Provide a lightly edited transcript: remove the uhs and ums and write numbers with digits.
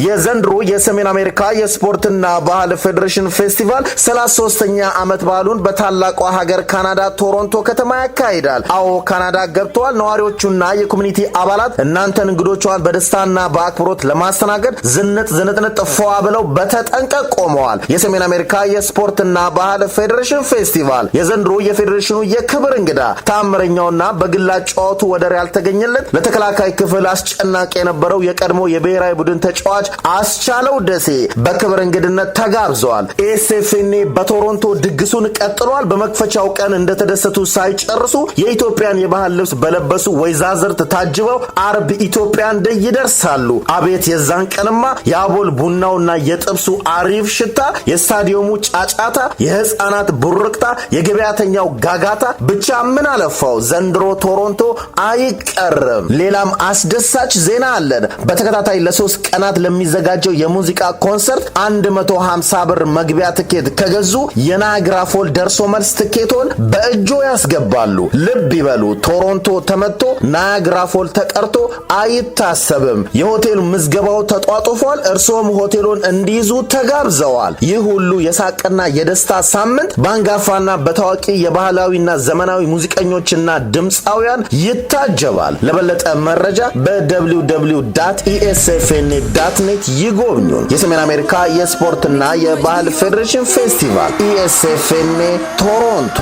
የዘንድሮ የሰሜን አሜሪካ የስፖርትና ባህል ፌዴሬሽን ፌስቲቫል 33ኛ ዓመት በዓሉን በታላቋ ሀገር ካናዳ ቶሮንቶ ከተማ ያካሂዳል። አዎ ካናዳ ገብተዋል። ነዋሪዎቹና የኮሚኒቲ አባላት እናንተን እንግዶቿን በደስታና በአክብሮት ለማስተናገድ ዝንጥ ፏ ብለው በተጠንቀቅ ቆመዋል። የሰሜን አሜሪካ የስፖርትና ባህል ፌዴሬሽን ፌስቲቫል የዘንድሮ የፌዴሬሽኑ የክብር እንግዳ ታምረኛውና በግላጭ ጨዋቱ ወደር ያልተገኘለት ለተከላካይ ክፍል አስጨናቂ የነበረው የቀድሞ የብሔራዊ ቡድን ተጫዋች አስቻለው ደሴ በክብር እንግድነት ተጋብዘዋል። ኤስኤፍኤን በቶሮንቶ ድግሱን ቀጥሏል። በመክፈቻው ቀን እንደተደሰቱ ሳይጨርሱ የኢትዮጵያን የባህል ልብስ በለበሱ ወይዛዝርት ታጅበው አርብ ኢትዮጵያን ደይ ይደርሳሉ። አቤት የዛን ቀንማ የአቦል ቡናውና የጥብሱ አሪፍ ሽታ፣ የስታዲየሙ ጫጫታ፣ የህፃናት ቡርቅታ፣ የገበያተኛው ጋጋታ፣ ብቻ ምን አለፋው ዘንድሮ ቶሮንቶ አይቀርም። ሌላም አስደሳች ዜና አለን። በተከታታይ ለ3 ቀናት ለሚዘጋጀው የሙዚቃ ኮንሰርት 150 ብር መግቢያ ትኬት ከገዙ የናያግራ ፎል ደርሶ መልስ ትኬቶን በእጆ ያስገባሉ። ልብ ይበሉ፣ ቶሮንቶ ተመቶ ናያግራ ፎል ተቀርቶ አይታሰብም። የሆቴል ምዝገባው ተጧጡፏል። እርሶም ሆቴሉን እንዲይዙ ተጋብዘዋል። ይህ ሁሉ የሳቅና የደስታ ሳምንት በአንጋፋና በታዋቂ የባህላዊና ዘመናዊ ሙዚቀኞችና ድምፃውያን ይታጀባል። ለበለጠ መረጃ በwww.esfn.net ይጎብኙን። የሰሜን አሜሪካ የስፖርትና የባህል ፌዴሬሽን ፌስቲቫል ኢኤስኤፍኤን ቶሮንቶ